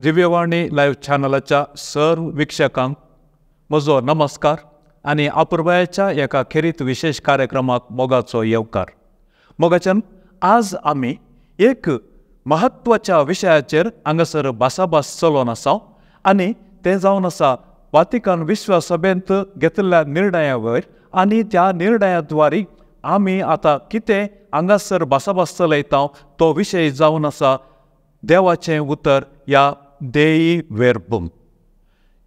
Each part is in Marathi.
दिव्यवाणी लाईव्ह चॅनलाच्या सर्व वीक्षकांक म्हजो नमस्कार आणि अपुर्बायाच्या एका खेरीत विशेष कार्यक्रमाक मोगाचो येवकार. मोगाच्यान आज आमी एक महत्वाच्या विशयाचेर हांगासर भासाभास चलोवन आसा आनी तें जावन आसा वातिकन विश्वसभेंत घेतिल्ल्या निर्णया वयर आनी त्या निर्णयाद्वारे आमी आतां कितें हांगासर भासाभास चलयता तो विशय जावन आसा देवाचें उतर या देई वेर्बुम.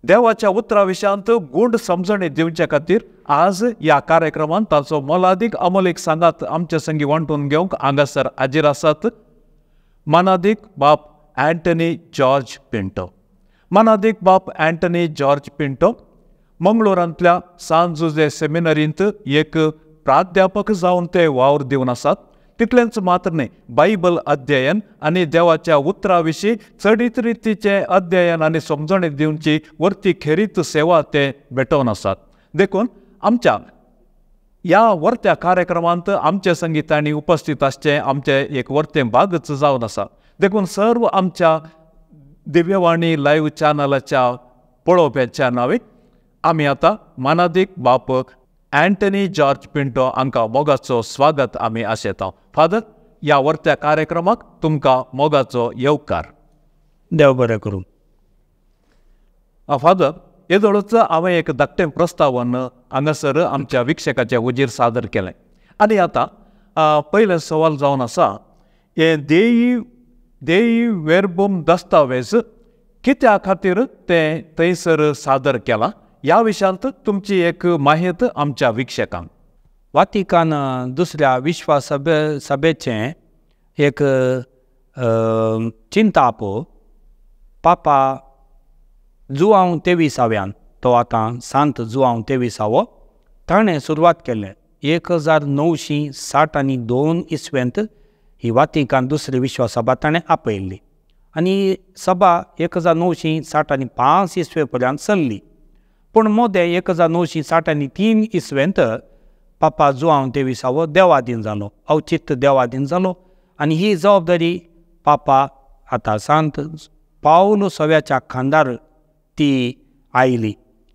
देवाच्या उतरा विशयांत गूढ समजणी दिवचे खातीर आज ह्या कार्यक्रमांत ताचो मोलादीक अमोलीक सांगात आमचे संगी वांटून घेवंक हांगासर हाजीर आसात मानादीक बाब अँटनी जॉर्ज पिंटो. मानादीक बाब अँटनी जॉर्ज पिंटो मंगळूरांतल्या सान जुजे सेमिनरींत एक प्राध्यापक जावन ते वावर दिवन आसात. तितलेंच मात्र न्ही, बायबल अध्ययन आनी देवाच्या उतरा विशीं चडीत रितीचे अध्ययन आनी समजणी दिवची वर्ती खेरीत सेवा ते भेटोवन आसात. देखून आमच्या ह्या वर्त्या कार्यक्रमांत आमचे संगी तांणी उपस्थित आसचे आमचे एक वर्तें भागच जावन आसा. देखून सर्व आमच्या दिव्यवाणी लाईव्ह चॅनलाच्या पळोवप्याच्या नांवे आमी आतां मानादीक बाब अँटनी जॉर्ज पिंटो हांकां मोगाचो स्वागत आमी आशेता. फादर, ह्या वर्त्या कार्यक्रमाक तुमकां मोगाचो येवकार. देव बरें करूं. फादर, येदोळच हांवें एक धाकटें प्रस्तावन हांगासर आमच्या विक्षकाच्या हुजीर सादर केलें आनी आतां पयले सवाल जावन आसा हे देई वेर्बुम दस्तावेज कित्या खातीर तें थंयसर सादर केलां ह्या विशयांत तुमची एक माहिती आमच्या विक्षकांक. वातिकान दुसऱ्या विश्वसभेचें एक चिंतापो पापा जुआंव 23व्यान, तो आतां सांत जुआंव 23वो, ताणें सुरवात केलें 1962 इसवेंत ही वातिकान दुसरी विश्वसभा ताणें आपयल्ली आनी सभा 1965 इसवे पर्यंत चल्ली. पूण मोदें 1963 इसवेंत पापा जुआंव 23वो देवाधीन जालो, औचित्य देवाधीन जालो आनी ही जबाबदारी पापा आतां सांत पावलो 6व्याच्या खांदार ती आयली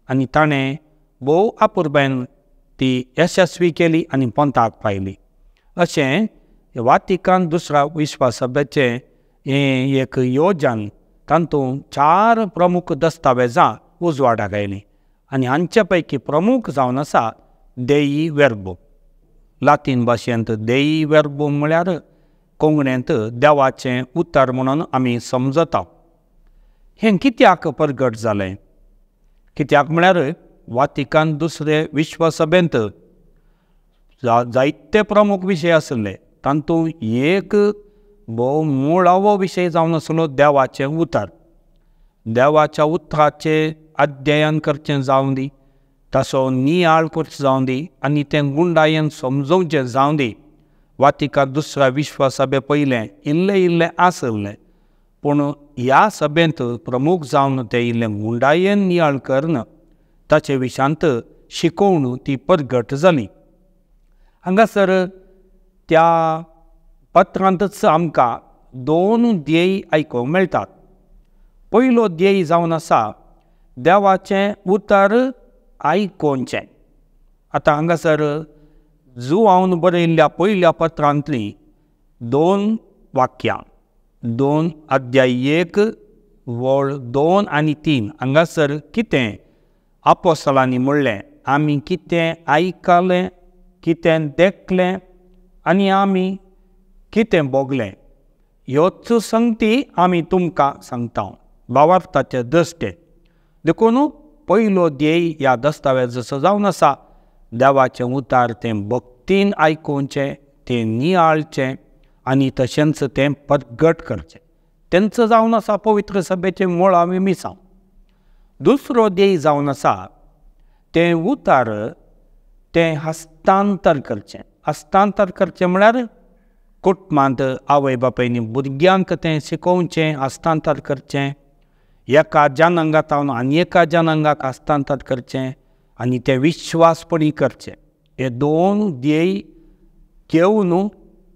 आनी ताणें भोव आपुरबायेन ती यशस्वी केली आनी पंथाक पायली. अशें वातिकान दुसऱ्या विश्वसभेचें हें एक योजन, तातूंत 4 प्रमुख दस्तावेजां उजवाडाक आयलीं आनी हांचे पैकी प्रमुख जावन आसा देई वेर्बुम. लातीन भाशेंत देई वेर्बुम म्हळ्यार कोंकणींत देवाचें उतर म्हणून आमी समजता. हें कित्याक परगट जालें? कित्याक म्हळ्यार वातिकान दुसरे विश्वसभेंत जायते प्रमुख विशय आसले, तातूंत एक भोव मुळावो विशय जावन आसलो देवाचें उतर. देवाच्या उतराचें अध्ययन करचें जावं दी, ताचो नियाळ करचो जावं दी आनी तें गुंडायेन समजोवचें जावं दी. वातिकान दुसऱ्या विश्वसभे पयलें इल्लें आसलें, पूण ह्या सभेंत प्रमुख जावन तें इल्लें गुंडायेन नियाळ करन ताचे विशांत शिकोवन ती परगट जाली. हांगासर त्या पत्रांतच आमकां 2 ध्येय आयकोंक मेळटात. पयलो ध्येय जावन आसा देवाचें उतर आयकोवचें. आतां हांगासर जुआंवन बरयल्ल्या पयल्या पत्रांतलीं 2 वाक्यां, 2 अध्याय 1 वळ 2 आनी 3 हांगासर कितें आपोस्तलांनी म्हणलें, आमी कितें आयकलें, कितें देखलें आनी आमी कितें भोगलें ह्योच संगती आमी तुमकां सांगता. भावार्थाचे दृश्टेन देखून पयलो ध्येय ह्या दस्तावेजाचो जावन आसा देवाचें उतर तें भक्तीन आयकोवचें, तें नियाळचें आनी तशेंच तें परगट करचें. तेंचो जावन आसा पवित्र सभेचें मुळावें मिसांव. दुसरो ध्येय जावन आसा तें उतर तें हस्तांतर करचें. हस्तांतर करचें म्हळ्यार कुटुंबांत आवय बापायनी भुरग्यांक तें शिकोवचें, हस्तांतर करचें, एका जनांगांत आनी एका जनांगाक हस्तांतर करचें आनी तें विश्वासपणी करचें. हे 2 ध्येय घेवन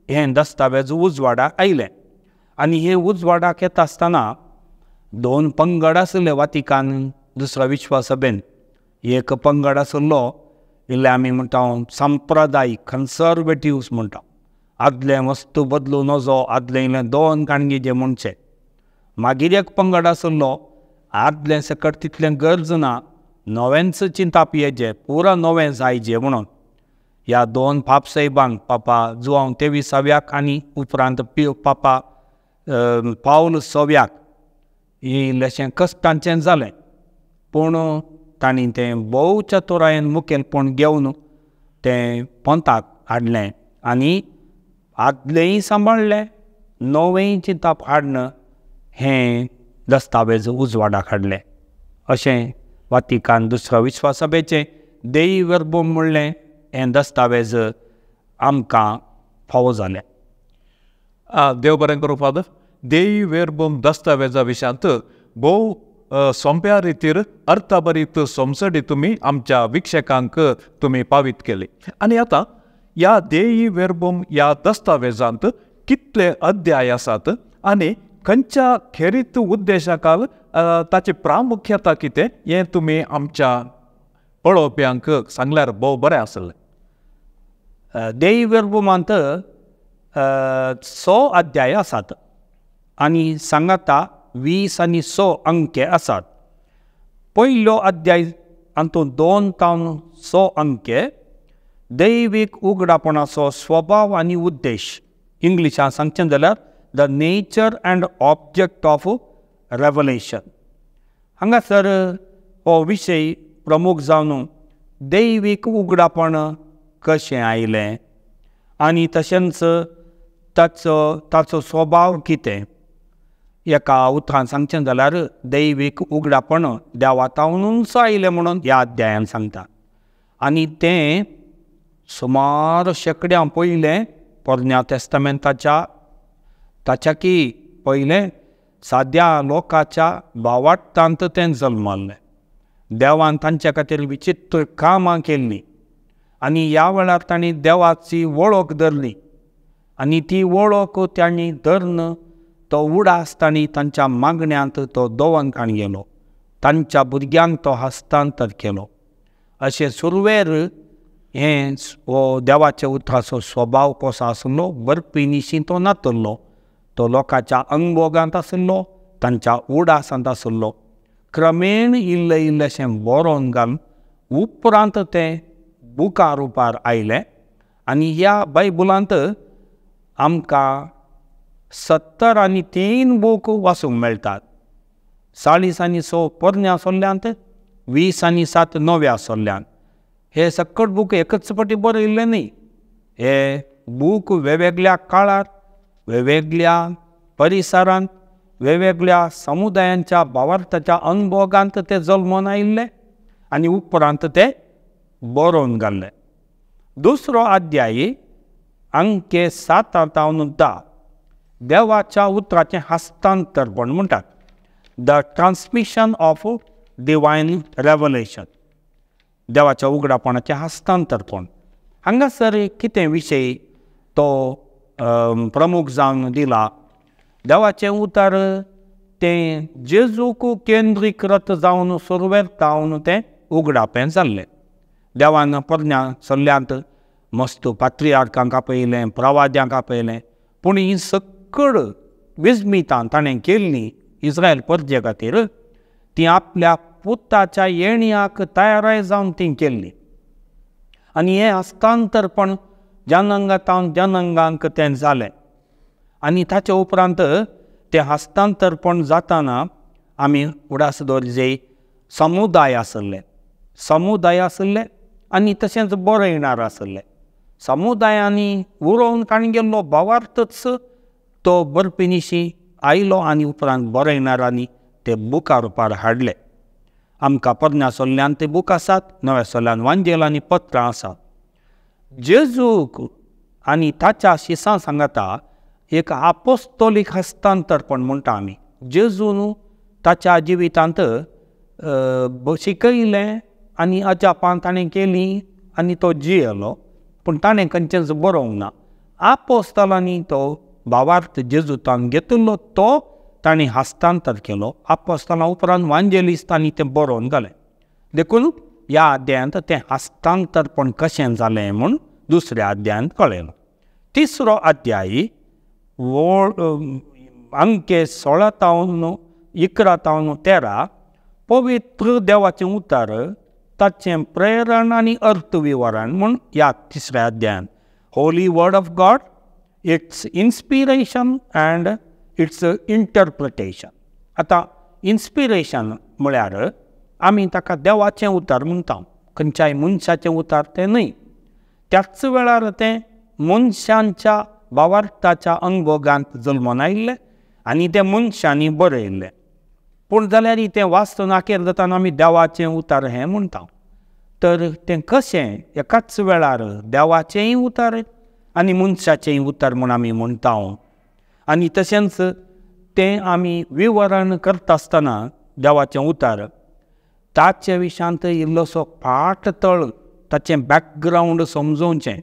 हें दस्तावेज उजवाडाक आयलें. आनी हे उजवाडाक येता आसतना 2 पंगड आसले वातिकान दुसऱ्या विश्वासभेन. एक पंगड आसलो इल्ले आमी म्हणटा सांप्रदायीक कन्सर्वेटिव्स म्हणटा. आदले वस्तू बदलून नजो, आदले इल्ले 2 काणगेचे म्हणचे. मागीर एक पंगड आसलो आदलें सकट तितलें गरज ना, नवेंच चिंताप येजे, पुरा नवें जायजें म्हणून. ह्या 2 पापसाहेबांक पापा जुआंव 23व्याक आनी उपरांत पापा पावल 6व्याक इल्लेशें कश्टांचें जालें. पूण तांणी तें भोव चतुरायेन मुखेलपण घेवन तें पंथाक हाडलें आनी आदलेंय सांबाळलें, नवेंय चिंताप हाडन हें दस्तावेज उजवाडाक हाडलें. अशें वातिकान दुसऱ्या विश्वासभेचें देई वर्बम म्हणलें हें दस्तावेज आमकां फावो जालें. देव बरें करूं फादर. देई वेरबोम दस्तावेजा विशयांत भोव सोंप्या रितीर अर्थभरीत सोमसडी तुमी आमच्या विक्षकांक तुमी पावीत केली. आनी आतां ह्या देई वेरबोम ह्या दस्तावेजांत कितले अध्याय आसात आनी खंयच्या खेरीत उद्देशाकाल ताची प्रामुख्यता कितें हें तुमी आमच्या पळोवप्यांक सांगल्यार भोव बरें आसलें. देई वेरबोमांत 6 अध्याय आसात आनी सांगाता 20 आनी 6 अंके आसात. पयलो अध्याय हातूंत 2 तावन 6 अंके दैवीक उगडापणाचो स्वभाव आनी उद्देश. इंग्लिशान सांगचें जाल्यार the nature and object of revelation. हांगासर हो विशय प्रमुख जावन दैवीक उगडापण कशें आयलें आनी तशेंच ताचो स्वभाव कितें. एका उतरान सांगचें जाल्यार दैवीक उगडापण देवातावनूच आयलें म्हणून ह्या अध्यायान सांगता. आनी तें सुमार शेकड्यां पयलें पोरन्या तेस्तामेंताच्या ताच्याकी पयलें साद्या लोकाच्या भावार्थांत तें जल्मल्लें. देवान तांचे खातीर विचित्र कामां केल्लीं आनी ह्या वेळार तांणी देवाची वळख धरली आनी ती वळख तांणी धरन तो उडास तांणी तांच्या मागण्यांत तो दवरकान गेलो, तांच्या भुरग्यांक तो हस्तांतर केलो. अशें सुरवेर हें हो देवाच्या उतराचो स्वभाव कसो आसलो. बरपीनिशी तो नातल्लो, तो लोकांच्या अंगभोगांत आसलो, तांच्या उडासांत आसलो. क्रमेण इल्लेशें बरोवन घालून उपरांत तें बुका रुपार आयलें आनी ह्या बायबलांत आमकां 70 आनी 3 बूक वाचूंक मेळटात. 40 आनी 6 पोरन्या सोल्ल्यांत, 20 आनी 7 नव्या सोल्ल्यांत. हे सकट बूक एकच फावटी बरयल्ले न्ही. हे बूक वेगवेगळ्या काळार, वेगवेगळ्या परिसरांत, वेगवेगळ्या समुदायांच्या भावार्थाच्या अनुभोगांत ते जल्मोन आयिल्ले आनी उपरांत ते बरोवन घाल्ले. दुसरो अध्याय अंके 7 तावन 10 देवाच्या उतराचें हस्तांतरपण म्हणटात. The transmission of divine revelation. देवाच्या उगडापणाचें हस्तांतरपण. हांगासर कितें विशय तो प्रमुख जावन दिला. देवाचें उतर तें जेजूक केंद्रीकृत जावन सुरवेतावन तें उगडापें जाल्लें. देवान पोरन्या सोल्ल्यांत मस्त पात्रियार्कांक आपयलें, प्रवाद्यांक आपयलें, पूण ही सकड विजमितां ताणें केल्लीं इस्रायल परजे खातीर ती आपल्या पुताच्या येण्याक तयाराय जावन ती केल्ली. आनी हें हस्तांतरपण जनांगांतावन जनांगांक तें जालें. आनी ताचे उपरांत तें हस्तांतरपण जाताना आमी उडास दवरजे समुदाय आसले आनी तशेंच बरयणार आसले. समुदायांनी उरोवन काडून गेल्लो भावार्थच तो बरपीनिशी आयलो आनी उपरांत बरयणारांनी ते बुका रुपार हाडले. आमकां पोरन्या सोल्ल्यांत ते बूक आसात, नव्या सोल्ल्यान वांजेल आनी पत्रां आसात. जेजूक आनी ताच्या शिसां सांगाता एक आपोस्तोलीक हस्तांतरपण म्हणटा आमी. जेजून ताच्या जिवितांत शिकयलें आनी अजापां ताणें केलीं आनी तो जियेलो, पूण ताणें खंयचेंच बरोवंक ना. आपोस्तलांनी तो भावार्थ जेजूतान घेतिल्लो तो तांणी हस्तांतर केलो. आपोस्तलां उपरांत वांजेलिस्तांनी तें बरोवन घालें. देखून ह्या अध्यायांत तें हस्तांतरपण कशें जालें म्हूण दुसऱ्या अध्यायांत कळयलां. तिसरो अध्याय अंके 16-11-13 पवित्र देवाचें उतर, ताचें प्रेरण आनी अर्थविवरण म्हूण ह्या तिसऱ्या अध्यायांत. Holy word of God, its inspiration and its interpretation. आतां इन्स्पिरेशन म्हळ्यार आमी ताका देवाचें उतर म्हणटा, खंयच्याय मनशाचें उतर तें न्हय. त्याच वेळार तें मनशांच्या भावार्थाच्या अनुभोगांत जल्मोन आयिल्लें आनी तें मनशांनी बरयल्लें. पूण जाल्यार तें वाचून नाकेर जाताना आमी देवाचें उतर हें म्हणटा. तर तें कशें एकाच वेळार देवाचेंय उतर आनी मनशाचेंय उतर म्हूण आमी म्हणटा. आनी तशेंच तें आमी विवरण करता आसतना देवाचें उतर ताचे विशयांत इल्लोसो पाठतळ, ताचें बॅकग्रावंड समजोवचें.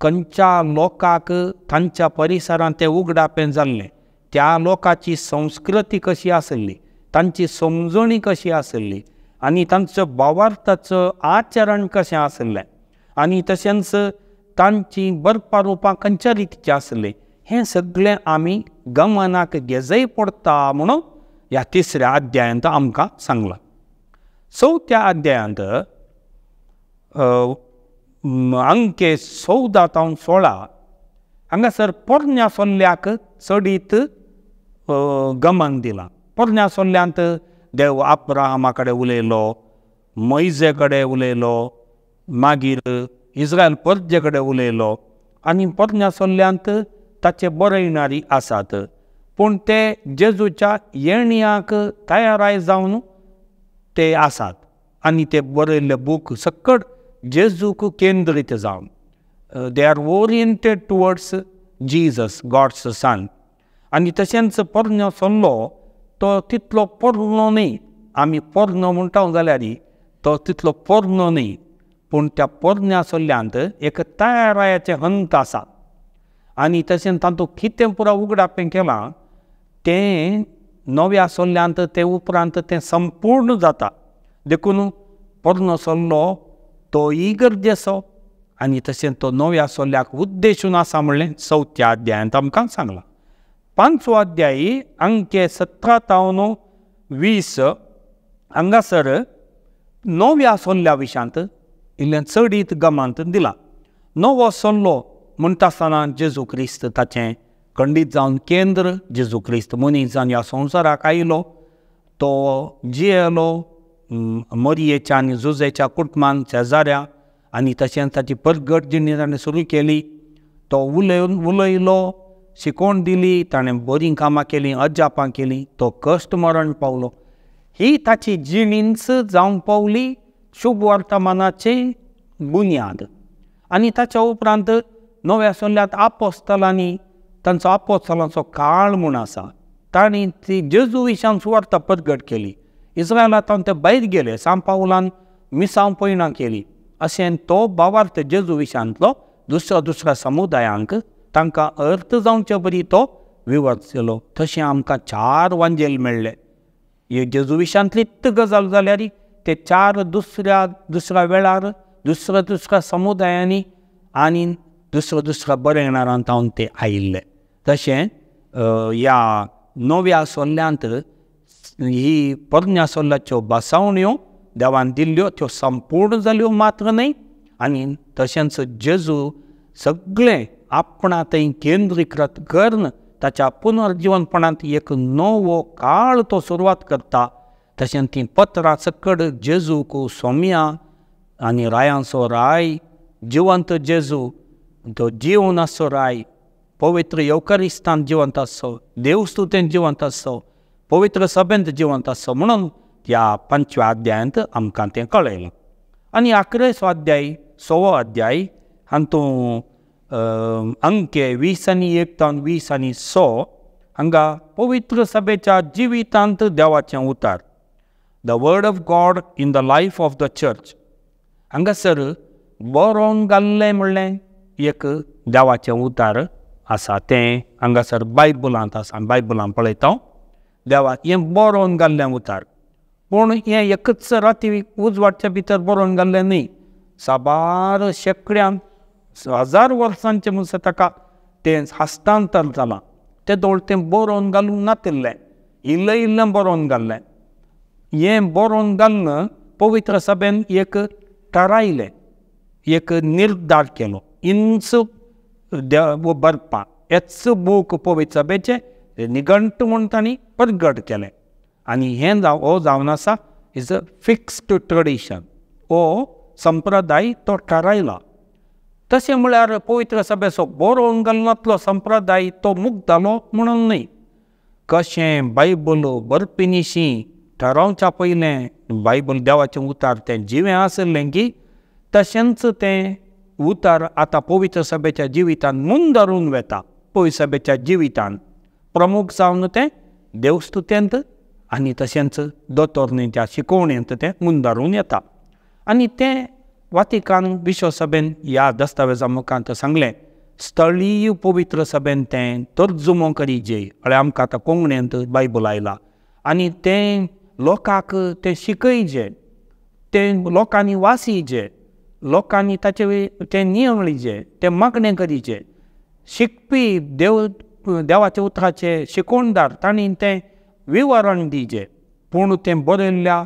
खंयच्या लोकांक तांच्या परिसरांत तें उगडापें जाल्लें, त्या लोकांची संस्कृती कशी आसली, तांची समजणी कशी आसली आनी तांचो भावार्थाचो आचरण कशें आसलें आनी तशेंच तांची बरपा रुपां खंयच्या रितीचें आसलें, हें सगळें आमी गमनाक घेजय पडटा म्हणून ह्या तिसऱ्या अध्यायांत आमकां सांगलां. चवथ्या अध्यायांत अंके 14-16 हांगासर पोरन्या सोल्ल्याक चडीत गमन दिलां. पोरन्या सोल्ल्यांत देव अब्राहमा कडेन उलयलो, मोइजे कडेन उलयलो, मागीर इस्रायल परजे कडेन उलयलो आनी पोरन्या सोल्ल्यांत ताचे बरयणारी आसात. पूण ते जेजूच्या येण्याक तयाराय जावन ते आसात आनी ते बरयल्ले बूक सकट जेजूक केंद्रीत जावन they are oriented towards Jesus, God's son. आनी तशेंच पोरन्यो सोल्लो तो तितलो पोरनो न्ही. आमी पोरनो म्हणटा जाल्यार तो तितलो पोरनो न्ही, पूण त्या पोरन्या सोल्ल्यांत एक तयारायाचें हंत आसा. आनी तशेंच तातूंत कितें पुरो उगडापें केलां तें नव्या सोल्ल्यांत ते उपरांत तें संपूर्ण जाता. देखून पोरनो सोल्लो तोय गरजेचो आनी तशेंच तो नव्या सोल्ल्याक उद्देशून आसा म्हणलें चवथ्या अध्यायांत आमकां सांगलां. पांचवो अध्याय अंके 17-20 हांगासर नव्या सोल्ल्या विशयांत इल्लें चडीत गमंत दिलां. नवो सोल्लो म्हणटा आसतना जेजू क्रिस्त ताचें खंडीत जावन केंद्र, जेजू क्रिस्त मनीस जावन ह्या संवसाराक आयलो, तो जियेलो, मरियेच्या आनी जुजेच्या कुटुंबांत शेजाऱ्या आनी तशेंच ताची परगट जिणी ताणें सुरू केली. तो उलयलो, शिकोवण दिली, ताणें बरीं कामां केलीं, अजापां केलीं, तो कश्ट मरण पावलो. ही ताची जिणींच जावं पावली शुभ वर्तमानाची बुन्याद. आनी ताच्या उपरांत नव्या सोल्ल्यांत आपोस्तलांनी तांचो आपोस्तलांचो काळ म्हूण आसा. तांणी ती जेजू विशयान सुवार्ता परगट केली. इस्रायलांत ते भायर गेले, सांत पावलान मिसांव पयणां केली. अशें तो भावार्थ जेजू विशयांतलो दुसऱ्या समुदायांक तांकां अर्थ जावचे परी तो विवर्त केलो. तशें आमकां 4 वांजेल मेळ्ळे. हे जेजू विशयांतलीच गजाल जाल्यार ते 4 दुसऱ्या वेळार दुसऱ्या समुदायांनी आनी दुसऱ्या बरयणारांत हांव ते आयिल्ले. तशें ह्या नव्या सोल्ल्यांत ही पोरन्या सोल्ल्याच्यो बसावण्यो देवान दिल्ल्यो त्यो संपूर्ण जाल्यो मात्र न्हय. आनी तशेंच जेजू सगळें आपणा थंय केंद्रीकृत करून ताच्या पुनर्जीवनपणांत एक नवो काळ तो सुरवात करता. तशेंच ती पत्रां सकट जेजूक सोम्या आनी रायांचो राय, जिवंत जेजू, तो जीवन आसचो राय, पवित्र येवकारिस्तांत जिवंत आसचो, देवस्तुतेंत जिवंत आसचो, पवित्र सभेंत जिवंत आसचो म्हणून ह्या 5व्या अध्यायांत आमकां तें कळयलां. आनी 11सो अध्याय 6वो अध्याय हातूंत अंके 20-1-20-6 हांगा पवित्र सभेच्या जिवितांत देवाचें उतर, the word of God in the life of the church. हांगासर बरोवन घाल्लें म्हणलें एक देवाचें उतर आसा. तें हांगासर बायबलांत आसा. बायबलांत पळयता देवाक हें बरोवन घाल्लें उतार. पूण हें एकच राती उजवाडच्या भितर बरोवन घाल्लें न्ही. साबार शेकड्यान 1000 वर्सांचे म्हणसर ताका तें हस्तांतर जालां. तें दवळ तें बरोवन घालूंक नातिल्लें, इल्लें इल्लें बरोवन घाल्लें. हें बरोवन घालून पवित्र सभेन एक थारायलें, एक निर्धार केलो इंच बरपा. हेच बूक पवित्र सभेचे निघंट म्हूण तांणी प्रगट केलें. आनी हें हो जावन आसा इज अ फिक्स्ड ट्रडिशन. हो संप्रदाय तो थारायला. तशें म्हळ्यार पवित्र सभेचो बरोवन घालनातलो संप्रदाय तो मुक्त जालो म्हणून न्ही. कशें बायबल बरपिनिशी थारावच्या पयलें बायबल देवाचें उतार तें जिवें आसलें की तशेंच तें उतार आतां पवित्र सभेच्या जिवितान मुंदरून वेता. पवित्र सभेच्या जिवितान प्रमुख जावन तें देवस्तुतेंत आनी तशेंच दोतोरनेच्या शिकोवणेंत तें मुंदरून येता. आनी तें वातिकान विश्व सभेन ह्या दस्तावेजा मुखांत सांगलें. स्थळीय पवित्र सभेन तें तर्जुमो करीजे म्हळ्यार आमकां आतां कोंकणींत बायबल आयला. आनी तें लोकांक तें शिकयजें, तें लोकांनी वाचीजें, लोकांनी ताचे तें नियळिजें, तें मागणें करीचें. शिकपी देवाच्या उतराचे शिकोवणदार तांणी तें विवरण दिजें. पूण तें बरयल्ल्या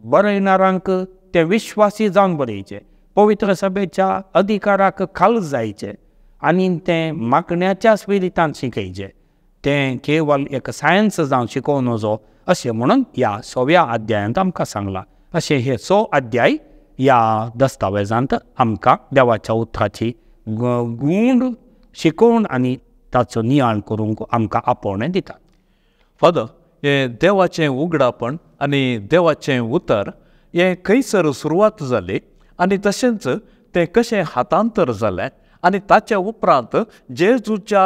बरयणाऱ्यांक तें विश्वासी जावन बरयचें, पवित्र सभेच्या अधिकाराक खाल जायचें आनी तें मागण्याच्या स्पिरितान शिकयचें. तें केवल एक सायन्स जावन शिकोवन वचो अशें म्हणून ह्या 6व्या अध्यायांत आमकां सांगलां. अशें हे 6 अध्याय ह्या दस्तावेजांत आमकां देवाच्या उतराची गूढ शिकोवन आनी ताचो नियाळ करूंक आमकां आपोवणें दितात. फादर, हें देवाचें उगडापण आनी देवाचें उतर हें खंयसर सुरवात जाली आनी तशेंच तें कशें हातांतर जालें आनी ताच्या उपरांत जेजूच्या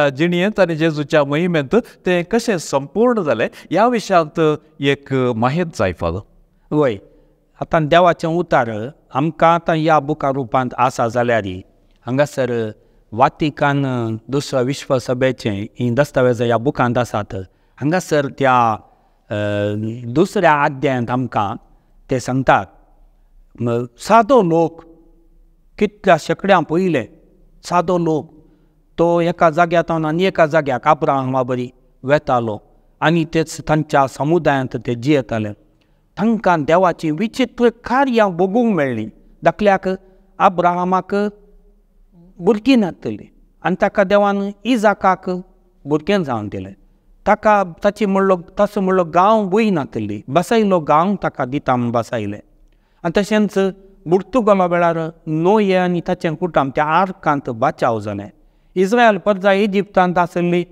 जिणयेंत आनी जेजूच्या मोहिमेंत तें कशें संपूर्ण जालें ह्या विशयांत एक माहिती जाय फादर. वय, आतां देवाचें उतार आमकां आतां ह्या बुका रुपांत आसा जाल्यार हांगासर वातिकान दुसऱ्या विश्व सभेचें ही दस्तावेजां ह्या बुकांत आसात. हांगासर त्या दुसऱ्या अध्यायांत आमकां ते सांगतात सादो लोक कितल्या शेकड्यां पयले सादो लोक तो एका जाग्यार आनी एका जाग्याक अब्राहमा बरी वेतालो आनी तेच तांच्या समुदायांत ते जियेताले. तांकां देवाची विचित्र कार्यां बगूंक मेळ्ळीं. दाखल्याक अब्राहमाक भुरगीं नासतलीं आनी ताका देवान इजाकाक भुरगें जावन दिलें. ताका ताची ताचो म्हणलो गांव वय नासतली, बसयलो गांव ताका दिता म्हूण बसयलें. आनी तशेंच बुर्तुगला वेळार नोये आनी ताचें कुटुंब त्या आर्कांत बाचाव जालें. इस्रायल प्रजा इजिप्तांत आसली,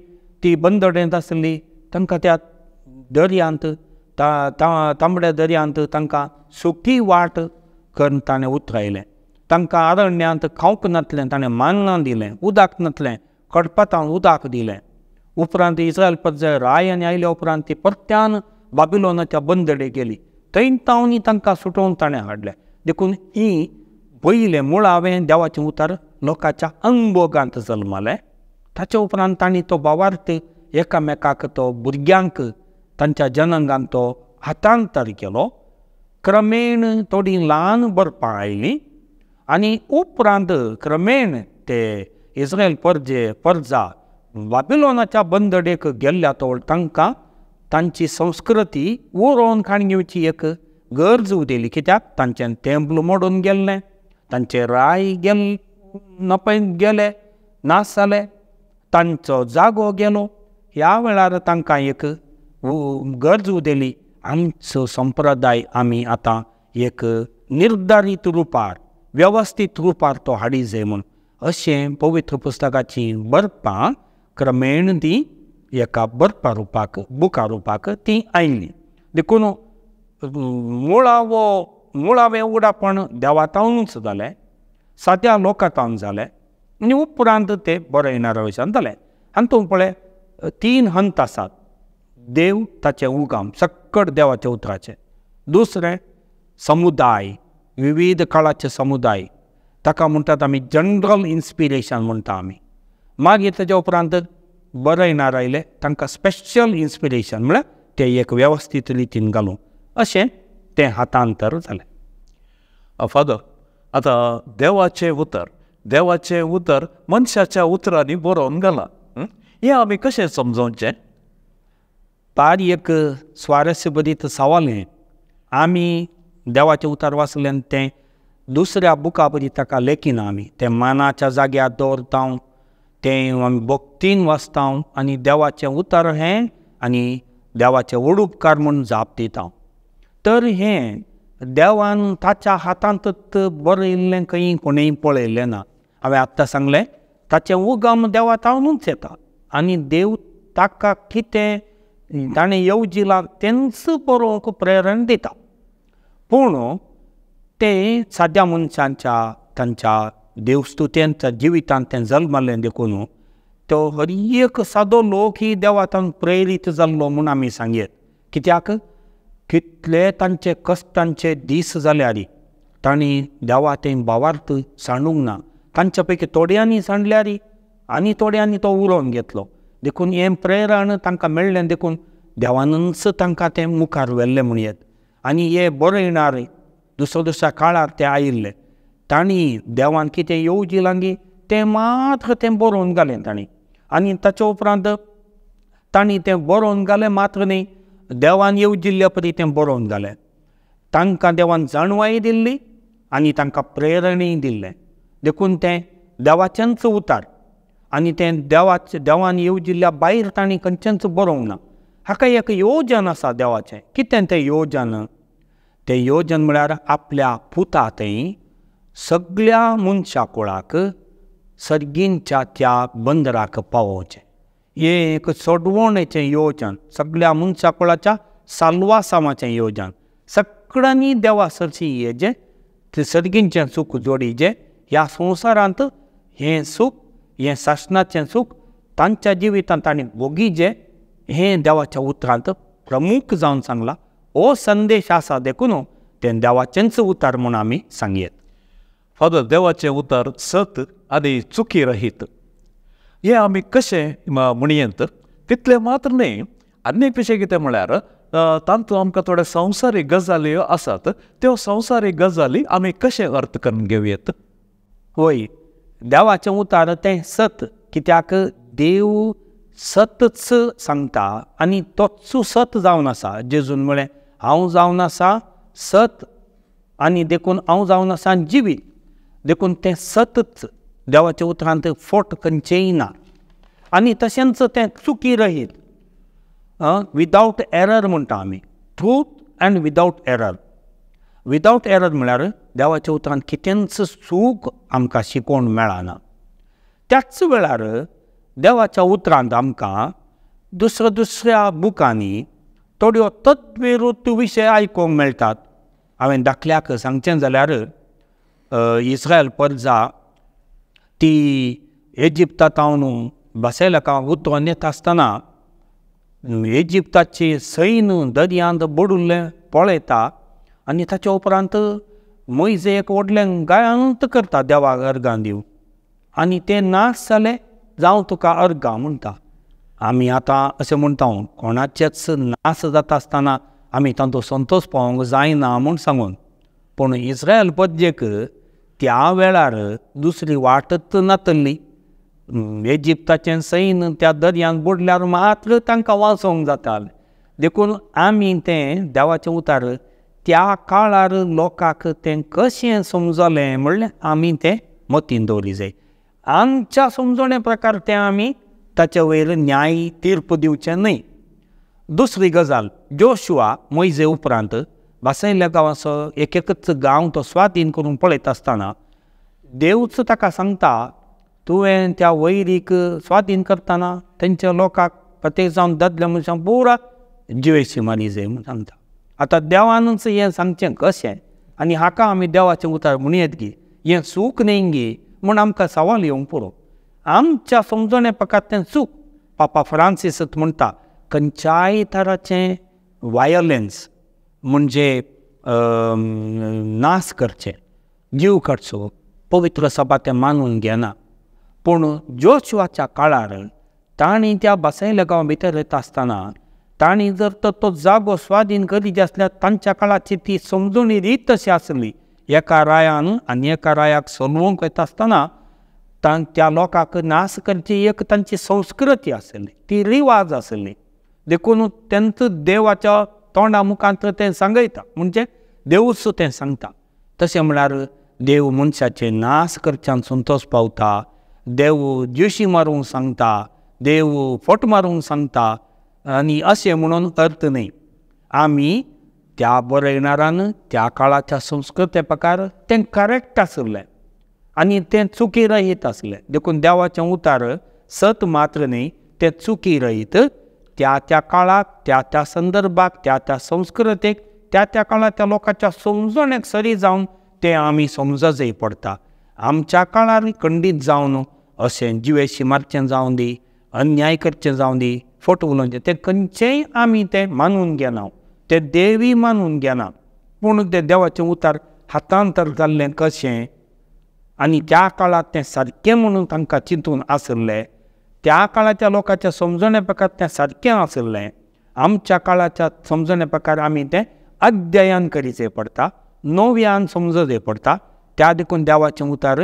ती बंदडेंत आसली, तांकां त्या दर्यांत तांबड्या दर्यांत तांकां सुखी वाट करून ताणें उतरायलें. तांकां अरण्यांत खावंक नासलें, ताणें मान्नां दिलें. उदक नासलें, कडपातान उदक दिलें. उपरांत इस्रायल प्रजा रायान आयल्या उपरांत ती परत्यान बाबिलोनाच्या बंदडेक गेली. थंय तावनी तांकां सुटोवन ताणें हाडलें. देखून ही पयलें मुळावें देवाचें उतार लोकांच्या अंगभोगांत जल्मलें. ताच्या उपरांत तांणी तो भावार्थ एकामेकाक तो भुरग्यांक तांच्या जनांगांत तो हातांतर केलो. क्रमेण थोडी ल्हान बरपां आयलीं आनी उपरांत क्रमेण ते इस्रायल प्रजा बाबिलोनाच्या बंदडेक गेल्ल्या तोळ तांकां तांची संस्कृती उरोवन काण घेवची एक गरज उदेली. कित्याक तांचें टेंपल मोडून गेल्लें, तांचे राय गेले नास जाले, तांचो जागो गेलो. ह्या वेळार तांकां एक गरज उदेली, आमचो संप्रदाय आमी आतां एक निर्धारीत रुपार वेवस्थीत रुपार तो हाडी जाय म्हूण. अशें पवित्र पुस्तकाची बरपां क्रमेण ती एका बरपा रुपाक बुका रुपाक ती आयली. देखून मुळावें उगडापण देवातावनूच जालें, साद्या लोकांतावन जालें आनी उपरांत ते बरयणाऱ्या वयच्यान जालें. हातूंत पळय 3 हंत आसात. देव ताचें उगम सक्कट देवाच्या उतराचें. दुसरें समुदाय, विविध काळाचे समुदाय, ताका म्हणटात आमी जनरल इन्स्पिरेशन म्हणटा आमी. मागीर ताच्या उपरांत बरयणार आयले तांकां स्पेशल इन्स्पिरेशन म्हळ्यार ते एक वेवस्थीत रितीन घालूं अशें तें हातांतर जालें. फादर, आतां देवाचें उतर मनशाच्या उतरांनी बरोवन घाला. हें आमी कशें समजोवचें? पार एक स्वारस्य भरीत सवाल हें. आमी देवाचें उतर वाचलें तें दुसऱ्या बुका परी ताका लेखिना आमी तें मानाच्या जाग्यार दवरता, तें आमी भक्तीन वाचता आनी देवाचें उतर हें आनी देवाचें वडुपकार म्हूण जाप दिता. तर हें देवान ताच्या हातांतच बरयल्लें खंय कोणेंय पळयल्लें ना. हांवें आत्तां सांगलें ताचें उगम देवातावनूच येता आनी देव ताका कितें ताणें येवजिलां तेंच बरोवंक प्रेरण दिता. पूण तें साद्या मनशांच्या तांच्या देवस्तुतेंच्या जिवितांत तें जल्मलें देखून तो हर एक सादो लोक ही देवातान प्रेरीत जाल्लो म्हूण आमी सांगयत. कित्याक कितले तांचे कश्टांचे दीस जाल्यार तांणी देवा तें भावार्थ सांडूंक ना. तांच्या पैकी थोड्यांनी सांडल्यार आनी थोड्यांनी तो उलोवन घेतलो. देखून हें प्रेरण तांकां मेळ्ळें देखून देवानच तांकां तें मुखार व्हेल्लें म्हणयत. आनी हे बरयणार दुसऱ्या काळार ते आयिल्ले तांणी देवान कितें येवजिलां गी तें मात्र तें बरोवन घालें तांणी. आनी ताचे उपरांत तांणी तें बरोवन घालें मात्र न्ही, देवान येवजिल्ल्या परी तें बरोवन घालें. तांकां देवान जाणवाय दिल्ली आनी तांकां प्रेरणय दिल्लें. देखून तें देवाचेंच उतार आनी तें देवान येवजिल्ल्या भायर तांणी खंयचेंच बरोवंक ना. हाका एक योजन आसा देवाचें. कितें तें योजन? तें योजन म्हळ्यार आपल्या पुता थंय सगळ्या मनशा कुळाक सर्गींच्या त्या बंदराक पावोवचें. हें एक सोडवणेचें येवजन, सगळ्या मनशा कुळाच्या साल्वासामाचें येवजन. सगळ्यांनी देवा सरशी येजें, तें सर्गींचें सूख जोडिचें. ह्या संवसारांत हें सूख, हें शासनाचें सूख तांच्या जिवितांत तांणी भोगिचें. हें देवाच्या उतरांत प्रमुख जावन सांगलां. हो संदेश आसा देखून तें देवाचेंच उतर म्हूण आमी सांगयत. फादर, देवाचें उतर सत आनी चुकी रहीत हें आमी कशें म्हणयत तितलें मात्र न्ही, आनीक विशय कितें म्हळ्यार तातूंत आमकां थोड्यो संवसारीक गजाली आसात. त्यो संवसारीक गजाली आमी कशें अर्थ करून घेवयेत? वय, देवाचें उतर तें सत. कित्याक देव सतच सांगता आनी तोच सत जावन आसा. जेजून म्हळें हांव जावन आसा सत आनी देखून हांव जावन आसा जिवीत. देखून तें सतच देवाच्या उतरांत फोट खंयचेय ना. आनी तशेंच तें चुकी रहीत, विदावट एरर म्हणटा आमी. Truth end without error. Without error म्हळ्यार देवाच्या उतरांत कितेंच चूक आमकां शिकोवण मेळना. त्याच वेळार देवाच्या उतरांत आमकां दुसऱ्या बुकांनी थोड्यो तत्विरुद्ध विशय आयकूंक मेळटात. हांवें दाखल्याक सांगचें जाल्यार इस्रायल परजा ती इजिप्तांतावन बसेलकां उतोवन येता आसतना इजिप्ताची सैन दर्यांत बुडिल्लें पळयता आनी ताच्या उपरांत मोइजे एक व्हडलें गायंत करता देवाक अर्गां दिवं आनी तें नाश जालें जावं तुका अर्गां म्हणटा. आमी आतां अशें म्हणटा कोणाचेच नाश जाता आसतना आमी तांचो संतोश पावोवंक जायना म्हूण सांगून. पूण इस्रायल परजेक त्या वेळार दुसरी वाटच नातल्ली. इजिप्ताचें सैन त्या दर्यांत बुडल्यार मात्र तांकां वाचोवंक जातालें. देखून आमी तें देवाचें उतर त्या काळार लोकांक तें कशें समजलें म्हणल्यार आमी तें मतीन दवरी जाय. आमच्या समजणे प्रकार तें आमी ताचे वयर न्याय तीर्प दिवचें न्हय. दुसरी गजाल, जोशुआ मोइजे उपरांत बसयल्ल्या गांवाचो एकच गांव तो स्वाधीन करून पळयत आसतना देवच ताका सांगता तुवें त्या वैरीक स्वाधीन करतना तेंच्या लोकांक प्रत्येक जावन दादल्या मनशांक पुरा जिवेशी मारी जाय म्हूण सांगता. आतां देवानच हें सांगचें कशें आनी हाका आमी देवाचें उतर म्हणयत गी हें सूख न्ही गी म्हूण आमकां सवाल येवंक पुरो. आमच्या समजणे प्रकार तें सूख. पापा फ्रांसीस म्हणटा खंयच्याय तराचें वायलन्स म्हणजे नाश करचें, जीव काडचो, पवित्र सभा तें मानून घेना. पूण जोशुआच्या काळार ताणी त्या बसयल्या गांवा भितर येता आसतना ताणी जर तो जागो स्वाधीन करीत आसल्यार तांच्या काळाची ती समजुणी रीत तशी आसली. एका रायान आनी एका रायाक सोलवंक येता आसतना त्या लोकांक नाश करची एक तांची संस्कृती आसली, ती रिवाज आसली. देखून तेंच देवाच्या तोंडा मुखांत तें सांगयता, म्हणजे देवूच तें सांगता. तशें म्हळ्यार देव मनशाचे नाश करच्यान संतोश पावता, देव जेशी मारूंक सांगता, देव फट मारूंक सांगता आनी अशें म्हणून अर्थ न्ही. आमी त्या बरयणारान त्या काळाच्या संस्कृते प्रकार तें करेक्ट आसलें आनी तें चुकी रहीत आसलें. देखून देवाचें उतार सत मात्र न्ही, तें चुकी रहीत त्या काळाक, त्या संदर्भाक, त्या संस्कृतेक, त्या काळाच्या लोकांच्या समजणेक सरी जावन तें आमी समजचें पडटा. आमच्या काळार खंडीत जावन अशें जिवेशी मारचें जावं दी, अन्याय करचें जावं दी, फट उलोवचें, तें खंयचेंय आमी तें मानून घेना, तें देवी मानून घेना. पूण तें देवाचें उतार हातांतर जाल्लें कशें आनी त्या काळात तें सारकें म्हणून तांकां चिंतून आसलें, त्या काळाच्या लोकांच्या समजणे प्रकार तें सारकें आसलें. आमच्या काळाच्या समजणे प्रकार आमी तें अध्ययन करीचें पडटा, नव्यान समजचें पडटा. त्या देखून देवाचें उतार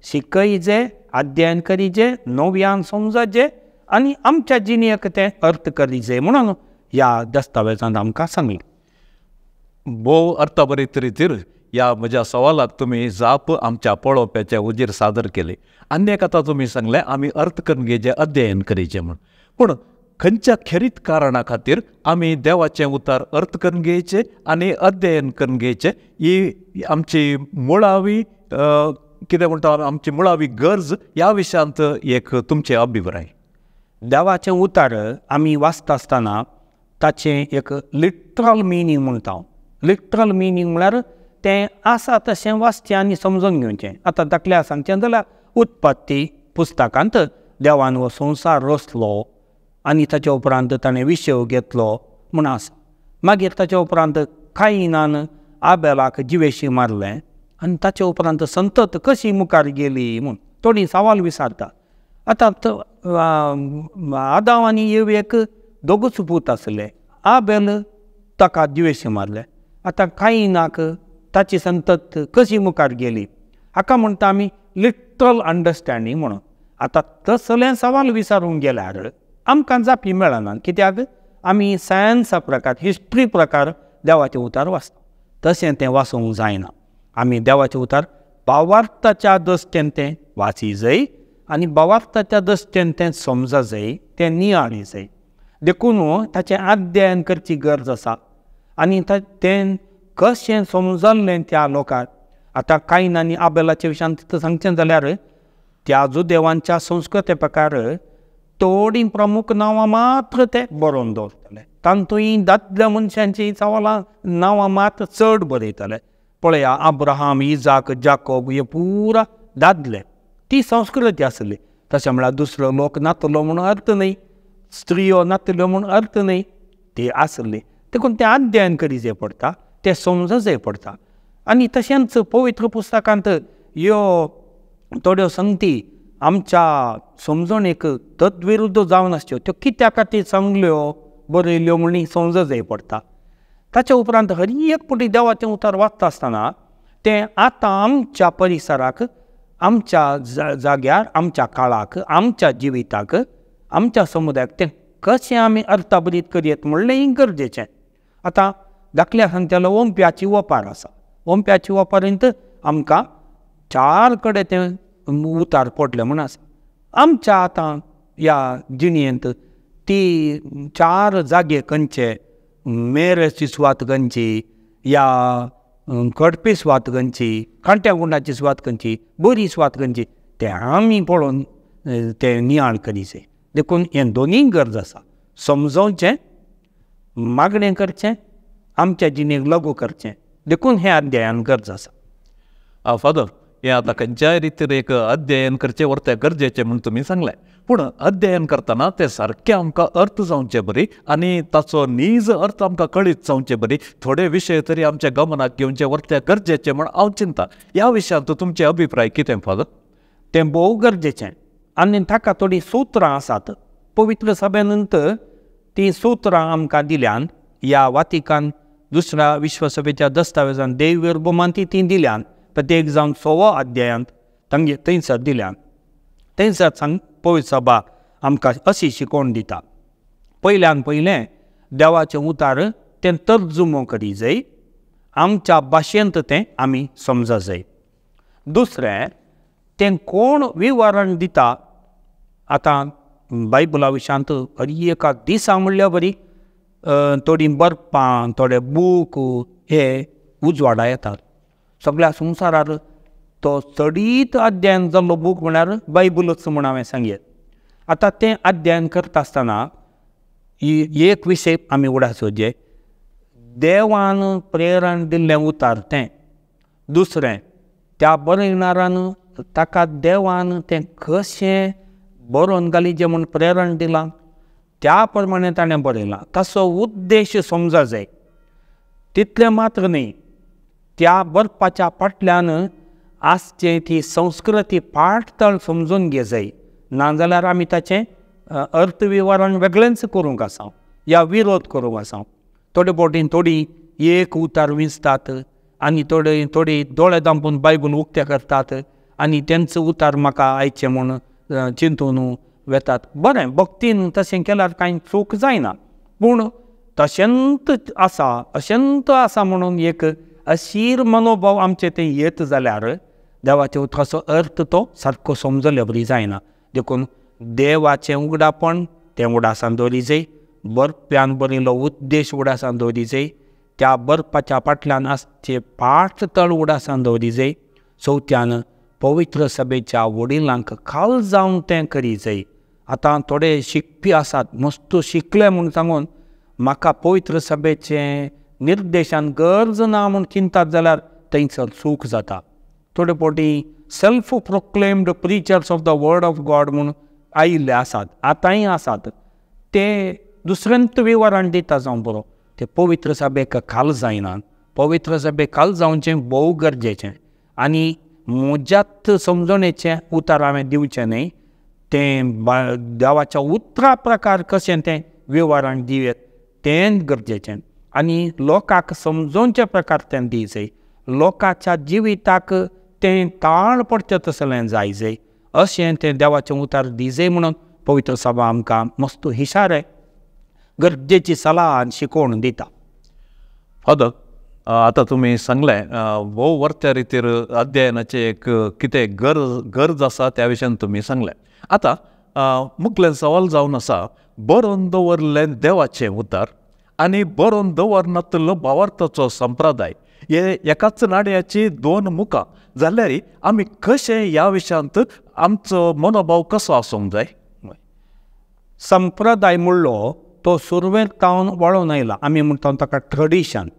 शिकयचें, अध्ययन करीचें, नव्यान समजचें आनी आमच्या जिणेक तें अर्थ करीचें म्हणून ह्या दस्तावेजांत आमकां सांगलें. भोव अर्थभरीत रितीर या म्हज्या सवालाक तुमी जाप आमच्या पळोवप्याचे उजेर सादर केले. आनी आतां तुमी सांगलें आमी अर्थ करंगेचें अध्ययन करीचें म्हूण. पूण खंयच्या खेरीत कारणा खातीर आमी देवाचें उतार अर्थ करून घेवचें आनी अध्ययन करून घेवचें, ही आमची मुळावी कितें म्हणटा आमची मुळावी गरज, ह्या विशयांत एक तुमचें अभिप्राय. देवाचें उतार आमी वाचता आसतना ताचें एक लिटरल मिनींग म्हणटा. लिटरल मिनींग म्हळ्यार तें आसा तशें वाचचें आनी समजून घेवचें. आतां दाखल्या सांगचें जाल्यार उत्पत्ती पुस्तकांत देवान हो संवसार रचलो आनी ताचे उपरांत ताणें विशय घेतलो म्हूण आसा. मागीर ताचे उपरांत कायनान आबेलाक जिवेशी मारलें आनी ताचे उपरांत संतत कशी मुखार गेली म्हूण थोडी सवाल विचारता. आतां आदाम आनी येवेक दोगूच पूत आसले. आबेल ताका जिवेशी मारले. आतां कायनाक ताची संतत कशी मुखार गेली, हाका म्हणटा आमी लिटरल अंडरस्टँडींग म्हणून. आतां तसलें सवाल विचारूंक गेल्यार आमकां जापी मेळना, कित्याक आमी सायन्सा प्रकार, हिस्ट्री प्रकार देवाचें उतार वाचता. तशें तें वाचूंक जायना. आमी देवाचें उतार भावार्थाच्या दृश्टेन तें वाची जाय आनी भावार्थाच्या दृश्टेन तें समजा जाय, तें नियाळी जाय. देखून ताचें अध्ययन करची गरज आसा आनी तें कशें समजल्लें त्या लोकांक. आतां कायन आनी आबेलाच्या विशयांत सांगचें जाल्यार त्या देवांच्या संस्कृते प्रकार थोडीं प्रमुख नांवां मात्र ते बरोवन दवरतले. तांतूय दादल्या मनशांची सवालां नांवां मात्र चड बरयतले. पळया, अब्राहम, इजाक, जाकोब हे पुरा दादले. ती संस्कृती आसली. तशें म्हळ्यार दुसरो लोक नातलो म्हणून अर्थ न्ही, स्त्रियो नातल्यो म्हणून अर्थ न्ही, ती आसली. देखून तें अध्ययन करीचें पडटा, तें समजचें पडटा. आनी तशेंच पवित्र पुस्तकांत ह्यो थोड्यो संगती आमच्या समजणेक तद्विरुद्ध जावन आसच्यो, त्यो कित्या खातीर सांगल्यो, बरयल्यो म्हणून समजचें पडटा. ताच्या उपरांत हर एक फावटी देवाचें उतार वाचता आसतना तें आतां आमच्या परिसराक, आमच्या जाग्यार, आमच्या काळाक, आमच्या जिविताक, आमच्या समुदायाक तें कशें आमी अर्थाभरीत करयत म्हणलें गरजेचें. आतां दाखल्या सांगतलो ओंप्याची वपार आसा. ओंप्याची वपारींत आमकां 4 कडेन तें उतार पडलें म्हूण आसा. आमच्या आतां ह्या जिणेंत ती 4 जागे खंयचे, मेरेची सुवात खंयची, या कडपी सुवात खंयची, खांट्या गुंडाची सुवात खंयची, बरी सुवात खंयची, तें आमी पळोवन तें नियाळ करीचें. देखून हें दोनीय गरज आसा. समजोवचें, मागणें करचें, आमच्या जिणेक लागू करचें. देखून हें अध्ययन गरज आसा. फादर, हें आतां खंयच्याय रितीन एक अध्ययन करचें वरतें गरजेचें म्हूण तुमी सांगलें. पूण अध्ययन करतना तें सारकें आमकां अर्थ जावचें बरी आनी ताचो नीज अर्थ आमकां कळीत जावचें बरी. थोडे विशय तरी आमच्या गमनाक घेवचें वरतें गरजेचें म्हूण हांव चिंता. ह्या विशयांत तुमचे अभिप्राय कितें फादर? तें भोव गरजेचें आनी ताका थोडीं सुत्रां आसात. पवित्र सभेनंतर ती सुत्रां आमकां दिल्यान ह्या वातिकान दुसऱ्या विश्वसभेच्या दस्तावेजान देवविर्भुमान ती दिल्यान प्रत्येक जावन 6 अध्यायांत थंयसर दिल्यान थंयसर पवित्र सभा आमकां अशी शिकवण दिता. पयल्यान पयलें देवाचें उतार तें तर्जुमो करी जाय, आमच्या भाशेंत तें आमी समज जाय. दुसरें तें कोण विवरण दिता. आतां बायबला विशयांत एका दिसा म्हणल्यार बरी थोडी बरपां थोडे बूक हे उजवाडा येतात. सगळ्या संवसारार तो चडीत अध्ययन जाल्लो बूक म्हळ्यार बायबलच म्हूण हांवें सांगलें. आतां तें अध्ययन करता आसतना एक विशय आमी उडासोचे, देवान प्रेरण दिल्लें उतार तें. दुसरें त्या बरयणारान ताका देवान तें कशें बरोवन घालीचें म्हूण प्रेरण दिलां त्या प्रमाणें ताणें बरयलां. ताचो उद्देश समजा जाय. तितलें मात्र न्ही, त्या बरपाच्या फाटल्यान आसचे ती संस्कृती पाठतळ समजून घे जाय. नाजाल्यार आमी ताचें अर्थविवरण वेगळेंच करूंक आसा या विरोध करूंक आसा. थोडे फावटी थोडी एक उतार विंचतात आनी थोडी दोळे धांपून बायबल उक्ते करतात आनी तेंचो उतार म्हाका आयचे म्हूण चिंतून वेतात. बरें, भक्तीन तशें केल्यार कांय चूक जायना, पूण तशेंत आसा म्हणून एक अशीर मनोभाव आमचे तें येत जाल्यार देवाच्या उतराचो अर्थ तो सारको समजले बरी जायना. देखून देवाचें उगडापण तें उडासान दवरी जाय, बरप्यान बरयलो उद्देश उडासान दवरी जाय, त्या बरपाच्या फाटल्यान आसचे पाठतळ उडासान दवरी जाय. चवथ्यान पवित्र सभेच्या वडिलांक खाल जावन तें करी जाय. आतां थोडे शिकपी आसात, मस्त शिकले म्हूण सांगून म्हाका पवित्र सभेचें निर्देशान गरज ना म्हूण चिंतात जाल्यार थंयसर चूक जाता. थोडे फावटी self proclaimed preachers of the word of God म्हूण आयिल्ले आसात, आतांय आसात. ते दुसऱ्यांत विवरण दिता जावं बरो, ते पवित्र सभेक खाल जायना. पवित्र सभेक खाल जावचें भोव गरजेचें. आनी म्हज्यात समजणेचें उतार हांवें दिवचें न्ही, तें देवाच्या उतरा प्रकार कशें तें विवरण दिवेत तें गरजेचें. आनी लोकांक समजोवचे प्रकार तें दी जाय. लोकांच्या जिविताक तें ताळ पडचें तसलें जाय जाय अशें तें देवाचें उतार दी जाय म्हणून पवित्र सभा आमकां मस्त हिशारे गरजेची सलाह आनी शिकोवण दिता. फादर, आतां तुमी सांगलें भोव वर्त्या रितीर अध्ययनाचे एक कितें गरज आसा त्या विशयान तुमी सांगलें. आतां मुखेल सवाल जावन आसा, बरोवन दवरलें देवाचें उतार आनी बरोवन दवरनातलो भावार्थाचो संप्रदाय हे एकाच नाण्याची 2 मुखां जाल्यार आमी कशें ह्या विशयांत आमचो मनोभाव कसो आसूंक जाय. संप्रदाय म्हणलो तो सुरवेर तावन वळोवन आयला. आमी म्हणटा ताका ट्रडिशन.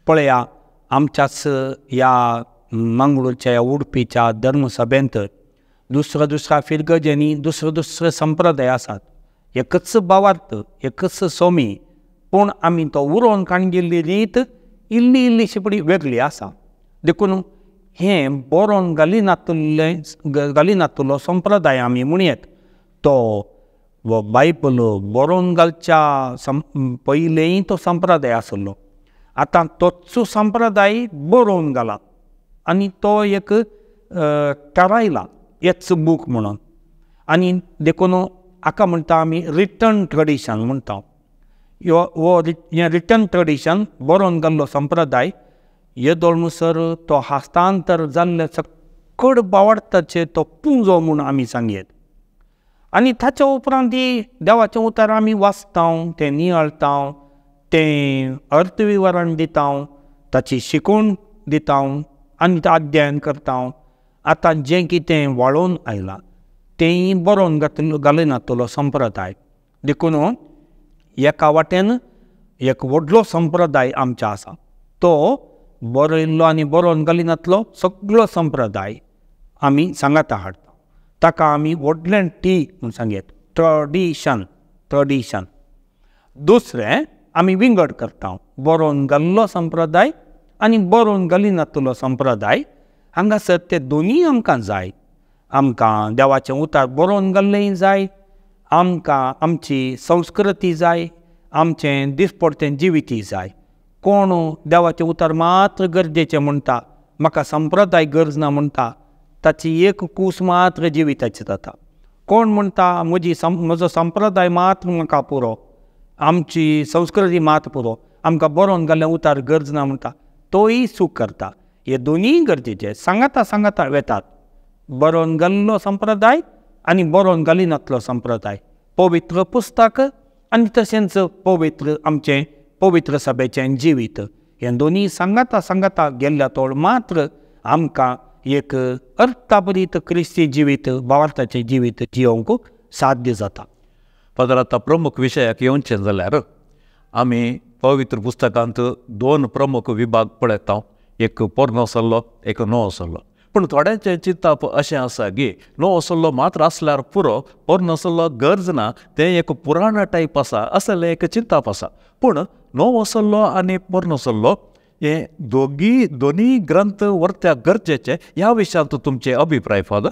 पळया, आमच्याच ह्या मंगळूरच्या उडपीच्या धर्मसभेंत दुसऱ्या फिरगजेनी दुसरे संप्रदाय आसात. एकच भावार्थ, एकच सोमी, पूण आमी तो उरोवन काणगिल्ली रीत इल्लीशी पडी वेगळी आसा. देखून हें बरोवन घालिनातलो संप्रदाय आमी म्हणयत. तो बायबल बरोवन घालच्या पयलेंय तो संप्रदाय आसलो. आतां तोच संप्रदाय बरोवन घाला आनी तो एक थारायला हेच बूक म्हणून. आनी देखून हाका म्हणटा आमी रिटन ट्रडिशन म्हणटा. हें रिटन ट्रडिशन बरोवन घाल्लो संप्रदाय येदोळमुसर तो हस्तांतर जाल्ले सकड भावार्थाचे तो पुंजो म्हूण आमी सांगयत. आनी ताच्या उपरांत देवाचें उतार आमी वाचता, तें नियाळटा, तें अर्थविवरण दिता, ताची शिकवण दिता आनी तें अध्ययन करता. आतां जें कितें वाळोवन आयलां तेंय बरोवन घालिनातलो संप्रदाय. देखून एका वाटेन एक व्हडलो संप्रदाय आमचो आसा, तो बरयल्लो आनी बरोवन घालिनातलो सगळो संप्रदाय आमी सांगाता हाडटा. ताका आमी व्हडलें टी म्हूण सांगयत, ट्रडिशन. दुसरें आमी विंगड करता, बरोवन घाल्लो संप्रदाय आनी बरोवन घालिनातलो संप्रदाय. हांगासर ते दोनीय आमकां जाय. आमकां देवाचें उतार बरोवन घाल्लेंय जाय आमकां आमची संस्कृती जाय, आमचें दिसपडतें जिवितूय जाय. कोण देवाचें उतर मात्र गरजेचें म्हणटा, म्हाका संप्रदाय गरज ना म्हणटा, ताची एक कूस मात्र जिविताची जाता. कोण म्हणटा म्हजो संप्रदाय मात्र म्हाका पुरो, आमची संस्कृती मात पुरो, आमकां बरोवन घाल्लें उतार गरज ना म्हणटा, तोय चूक करता. हे दोनीय गरजेचे, सांगाता वेतात. बरोवन घाल्लो संप्रदाय आनी बरोवन घालिनातलो संप्रदाय, पवित्र पुस्तक आनी तशेंच आमचें पवित्र सभेचें जिवीत, हे दोनीय सांगाता गेल्ल्या तोड मात्र आमकां एक अर्थाभरीत क्रिस्ती जिवीत, भावार्थाचें जिवीत जियोंक साध्य जाता. फादर, आतां प्रमुख विशयाक येवचें जाल्यार आमी पवित्र पुस्तकांत 2 प्रमुख विभाग पळयता. एक पोरनो सल्लो, एक नवो सल्लो. पूण थोड्यांचें चिंतप अशें आसा की नवो सल्लो मात्र आसल्यार पुरो, पोरनो सल्लो गरज ना, तें एक पुराण टायप आसा, असलें एक चिंतप आसा. पूण नवो सल्लो आनी पोरनो सल्लो हे दोनी ग्रंथ वर्त्याक गरजेचे, ह्या विशयांत तुमचे अभिप्राय फादर?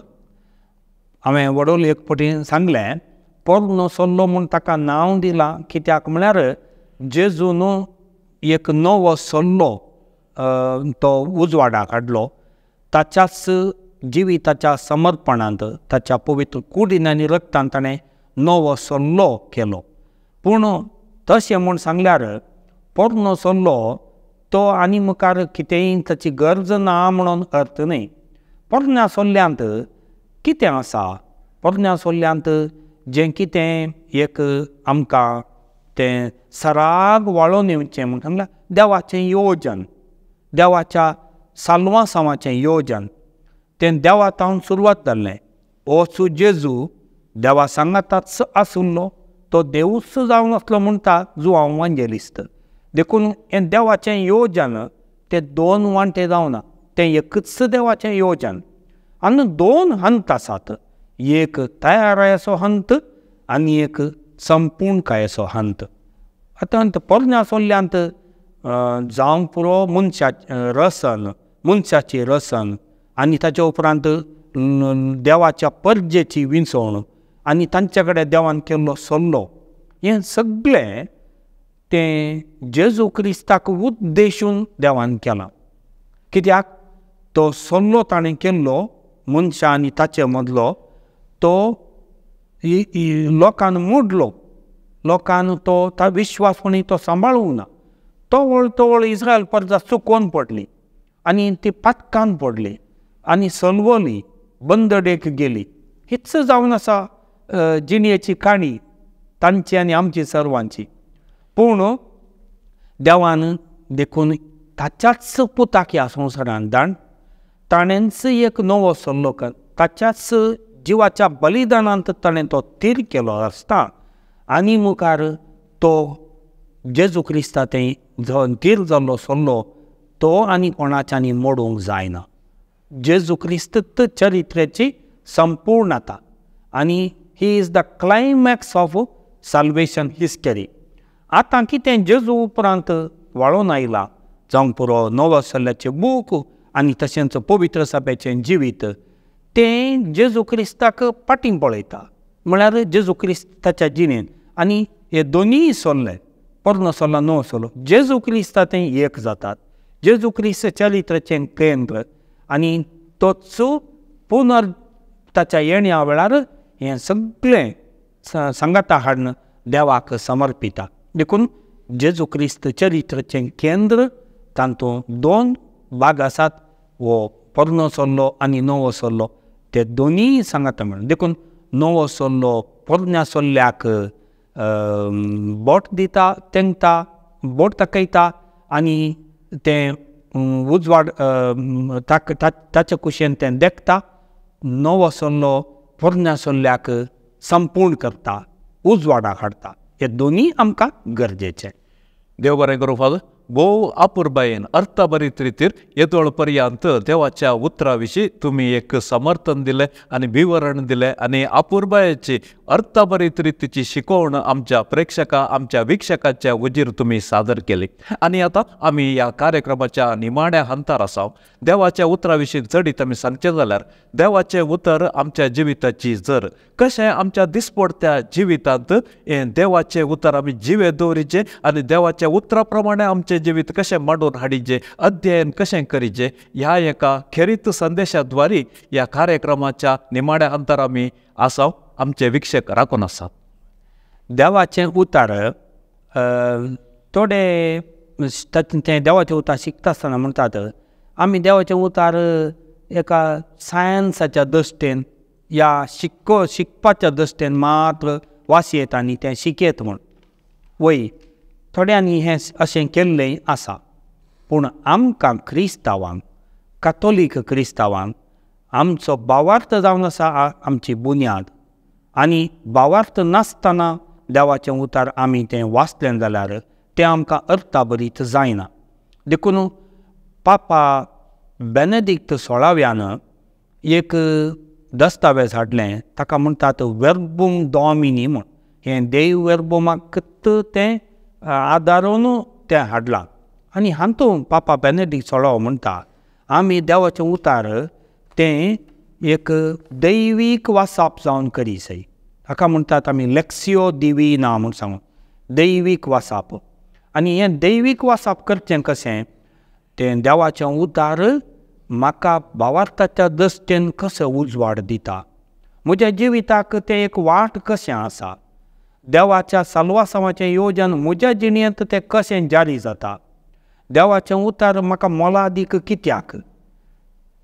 हांवें वडोल एक फावटी सांगलें, पोरनो सल्लो म्हूण ताका नांव दिलां कित्याक म्हळ्यार जेजून एक नवो सल्लो तो उजवाडाक हाडलो. ताच्याच जिविताच्या समर्पणांत, ताच्या पवित्र कुडीन आनी रक्तान ताणें नवो सल्लो केलो. पूण तशें म्हूण सांगल्यार पोरनो सल्लो तो आनी मुखार कितेंय ताची गरज ना म्हणून अर्थ न्ही. पोरन्या सल्ल्यांत कितें आसा? पोरन्या सल्ल्यांत जें कितें एक आमकां तें सराग वाळोवन येवचें म्हूण सांगल्यार देवाचें येवजन, देवाच्या साल्वासांवाचें येवजन, तें देवातावन सुरवात जाल्लें. हो जेजू देवा सांगाताच आसुल्लो, तो देवूच जावन आसलो म्हणटा जुआंव इवांजेलिस्ट. देखून हें देवाचें येवजन तें 2 वांटे जावना, तें एकच देवाचें येवजन. आनी 2 हंत आसात, एक तयारायेचो हंत आनी एक संपूर्णकायेचो हंत. आतां पोरन्या सल्ल्यांत जावंक पुरो मनशाची रसन आनी ताचे उपरांत देवाच्या परजेची विंचवण आनी तांचे कडेन देवान केल्लो सल्लो, हें सगळें तें जेजू क्रिस्ताक उद्देशून देवान केलां. कित्याक तो सल्लो ताणें केल्लो मनशा आनी ताचे मदलो, तो लोकांन मोडलो, लोकांन तो विश्वासपणी तो सांबाळूंक ना. तवळ इस्रायल प्रजा चुकोवन पडली आनी ती पातकान पडली आनी सलवली, बंदडेक गेली. हीच जावन आसा जिणेची काणी तांची आनी आमची सर्वांची. पूण देवान देखून ताच्याच पुताक ह्या संवसारांत धाडून ताणेंच एक नवो सल्लो कर, ताच्याच जिवाच्या बलिदानांत ताणें तो तीर केलो आसता आनी मुखार तो जेजू क्रिस्ता तें तीर जाल्लो सल्लो तो आनी कोणाच्यांनी मोडूंक जायना. जेजू क्रिस्त चरित्रेची संपूर्णता आनी he is the climax of solvation history. आतां कितें जेजू उपरांत वाळून आयलां, जावंक पुरो नवो सल्ल्याचें बूक आनी तशेंच पवित्र सभेचें जिवीत, तें जेजू क्रिस्ताक फाटीं पळयता. म्हळ्यार जेजू क्रिस्ताच्या जिणेंत आनी हे दोनीय सल्ले, पोरनो सल्लो नवो सल्लो, जेजू क्रिस्ता तें एक जातात. जेजू क्रिस्त चरित्राचें केंद्र आनी तोच पुनर ताच्या येण्या वेळार हें सगळें सांगाता हाडून देवाक समर्पिता. देखून जेजू क्रिस्त चरित्राचें केंद्र तातूंत 2 भाग आसात, हो पोरनो सल्लो आनी नवो सल्लो, ते दोनीय सांगाता मेळून. देखून नवो सल्लो पोरन्या सल्ल्याक बोट दिता, तेंगता, बोट दाखयता आनी तें उजवाड ताचे कुशेन तें देखता. नवो सल्लो पोरन्या सल्ल्याक संपूर्ण करता, उजवाडाक हाडटा. हे दोनीय आमकां गरजेचे. देव बरें करूं फादर. भोव अपुर्बायेन अर्थभरीत रितीर येदोळ पर्यंत देवाच्या उतराविशीं तुम्ही एक समर्थन दिलें आनी विवरण दिलें आनी अपुर्बायेची अर्थभरीत रितीची शिकवण आमच्या प्रेक्षकां आमच्या विक्षकाच्या उजीर तुम्ही सादर केली. आनी आतां आमी ह्या कार्यक्रमाच्या निमाण्या हंतार आसा. देवाच्या उतरा विशीं चडीत आमी सांगचें जाल्यार देवाचें उतर आमच्या जिविताची जर कशें आमच्या दिसपडत्या जिवितांत हें देवाचें उतर आमी जिवे दवरिचें आनी देवाच्या उतरा प्रमाणे आमचें जिवीत कशें मांडून हाडिचें अध्ययन कशें करिचें ह्या एका खेरीत संदेशाद्वारी ह्या कार्यक्रमाच्या निमाण्या अंतर आमी आसाव. आमचे विक्षक राखून आसात. देवाचें उतर थोडे तें देवाचें उतर शिकता आसतना म्हणटात आमी देवाचें उतर एका सायन्साच्या दृश्टेन या शिकपाच्या दृश्टेन मात्र वाचयेत आनी तें शिकयत म्हूण. वय थोड्यांनी हें अशें केल्लें आसा. पूण आमकां क्रिस्तांवांक कॅथोलीक क्रिस्तांवांक आमचो भावार्थ जावन आसा आमची बुन्याद. आनी भावार्थ नासतना देवाचें उतर आमी तें वाचलें जाल्यार तें आमकां अर्थभरीत जायना. देखून पापा बेनेडिक्ट 16व्यान एक दस्तावेज हाडलें ताका म्हणटात वर्बूम डॉमिनी म्हूण. हें देव वर्बुमाक तें आदारून तें हाडलां. आनी हातूंत पापा बेनेडिक्ट 16 म्हणटा आमी देवाचें उतर तें एक दैवीक वाचप जावन करी सई. हाका म्हणटात आमी लेक्सियो दिविना म्हूण सांगून दैवीक वाचप. आनी हें दैवीक वाचप करचें कशें तें देवाचें उतर म्हाका भावार्थाच्या दृश्टेन कसो उजवाड दिता. म्हज्या जिविताक तें एक वाट कशें आसा. देवाच्या साल्वासावाचें येवजन म्हज्या जिणेंत तें कशें जारी जाता. देवाचें उतर म्हाका मोलादीक कित्याक.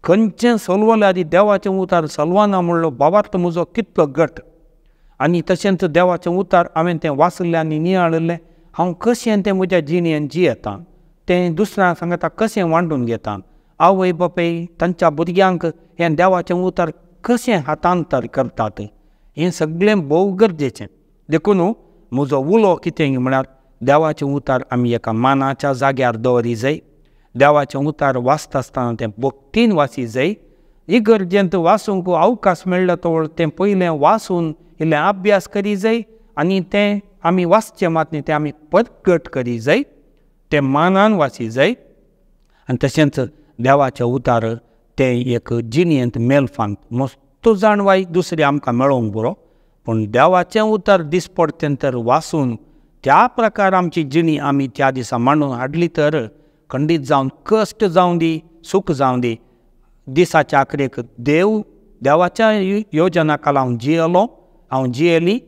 खंयचें सलवलें आदी देवाचें उतर सलवाना म्हणलो भावार्थ म्हजो कितलो घट. आनी तशेंच देवाचें उतर हांवें तें वाचलें आनी नियाळलें हांव कशें तें म्हज्या जिणेंत जियेतां तें दुसऱ्यांक सांगता कशें वांटून घेता. आवय बापाय तांच्या भुरग्यांक हें देवाचें उतर कशें हातांतर करतात हें सगळें भोव गरजेचें. देखून म्हजो उलो कितें म्हळ्यार देवाचें उतर आमी एका मानाच्या जाग्यार दवरी जाय. देवाचें उतर वाचता आसतना तें भक्तीन वाची जाय. इगर्जेंत वाचूंक अवकाश मेळ्ळो तो तें पयलें वाचून इल्लें अभ्यास करी जाय आनी तें आमी वाचचें मात न्ही तें आमी परगट करी जाय. तें मानान वाची जाय. आनी तशेंच देवाचें उतर तें एक जिणेंत मेलफांत मस्त जाणवाय दुसरी आमकां मेळोवंक पुरो. पूण देवाचें उतर दिसपडचें तर वाचून त्या प्रकार आमची जिणी आमी त्या दिसा मांडून हाडली तर खंडीत जावन कश्ट जावं दी सूख जावं दी दिसाच्या आखरेक देवाच्या योजनाक हांव जियेलो हांव जियेली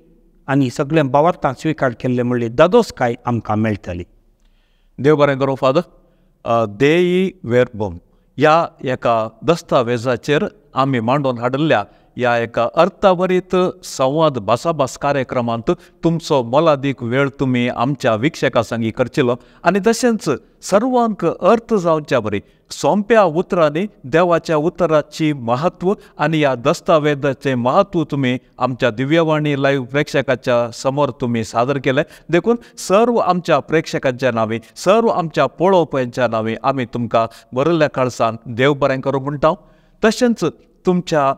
आनी सगळें भावार्थान स्विकार केल्लें म्हणली दादोसकाय आमकां मेळटली. देव बरें करूं फादर. देई वेर्बम ह्या एका दस्तावेजाचेर आमी मांडून हाडल्या ह्या एका अर्थभरीत संवाद भासाभास कार्यक्रमांत तुमचो मोलादीक वेळ तुमी आमच्या विक्षकां सांगी करचिलो आनी तशेंच सर्वांक अर्थ जावच्या बरी सोंप्या उतरांनी देवाच्या उतराची महत्व आनी ह्या दस्तावेजाचें महत्व तुमी आमच्या दिव्यवाणी लाईव्ह प्रेक्षकाच्या समोर तुमी सादर केलें. देखून सर्व आमच्या प्रेक्षकांच्या नांवी सर्व आमच्या पळोवप्यांच्या नांवी आमी तुमकां बरयल्ल्या काळसान देव बरें करूं म्हणटा. तशेंच तुमच्या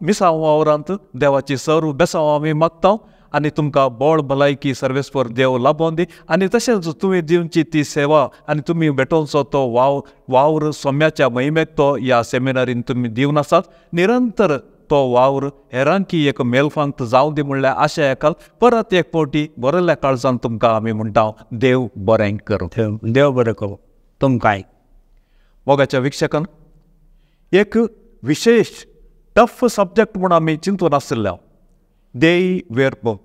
मिसांव वावरांत देवाची सर्व बेसांव आमी मागता आनी तुमकां बोळ भलायकी सर्वेस्पर देव लाभोवन दी आनी तशेंच तुमी दिवची ती सेवा आनी तुमी भेटोवचो तो वावर सोम्याच्या महिमेक तो ह्या सेमिनारीन तुमी दिवन आसात. निरंतर तो वावर हेरांकी एक मेलफांत जावं दी म्हणल्यार आशा एकाल परत एक फावटी बरयल्ल्या काळजान तुमकां आमी म्हणटा देव बरें करूं. देव बरें करूं तुमकांय. मोगाच्या विक्षकान एक विशेष टफ सब्जेक्ट म्हूण आमी चिंतून आशिल्ल्या देई वेर्बम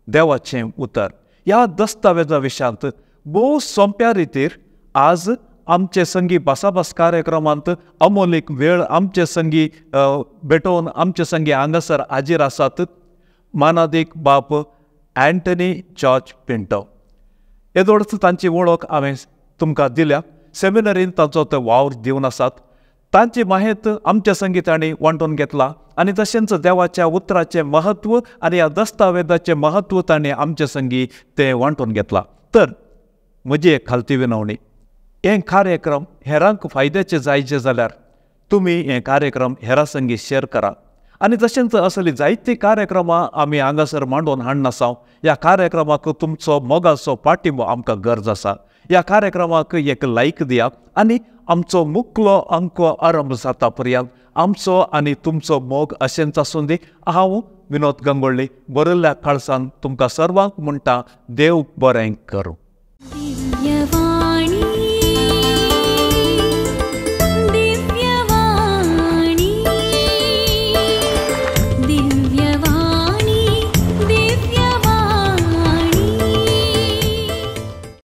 देवाचें उतर ह्या दस्तावेजा विशयांत भोव सोंप्या रितीर आज आमचे संगी भासाभास कार्यक्रमांत अमोलीक वेळ आमचे संगी भेटोवन आमचे संगी हांगासर हाजीर आसात. मानादीक बाप एंटनी जॉर्ज पिंटो येदोळच तांची वळख हांवें तुमकां दिल्या. सेमिनारीन तांचो ते वावर दिवन आसात. तांची माहेत आमच्या संगी तांणी वांटून घेतला आनी तशेंच देवाच्या उतराचें महत्व आनी ह्या दस्तावेजाचें महत्व तांणी आमचे संगी तें वांटून घेतला. तर म्हजी एक खालती विनवणी. हे कार्यक्रम हेरांक फायद्याचे जायचे जाल्यार तुमी हे कार्यक्रम हेरां संगी शेअर करा. आनी तशेंच असली जायतीं कार्यक्रमां आमी हांगासर मांडून हाडून आसात. ह्या कार्यक्रमाक तुमचो मोगाचो पाठिंबो आमकां गरज आसा. ह्या कार्यक्रमाक एक लायक दियात आनी आमचो मुखलो अंक आरंभ जाता पर्यंत आमचो आनी तुमचो मोग अशेंच आसूं दी. हांव विनोद गंगोळ्ळी बरयल्ल्या काळसान तुमकां सर्वांक म्हणटा, देव बरें करूं.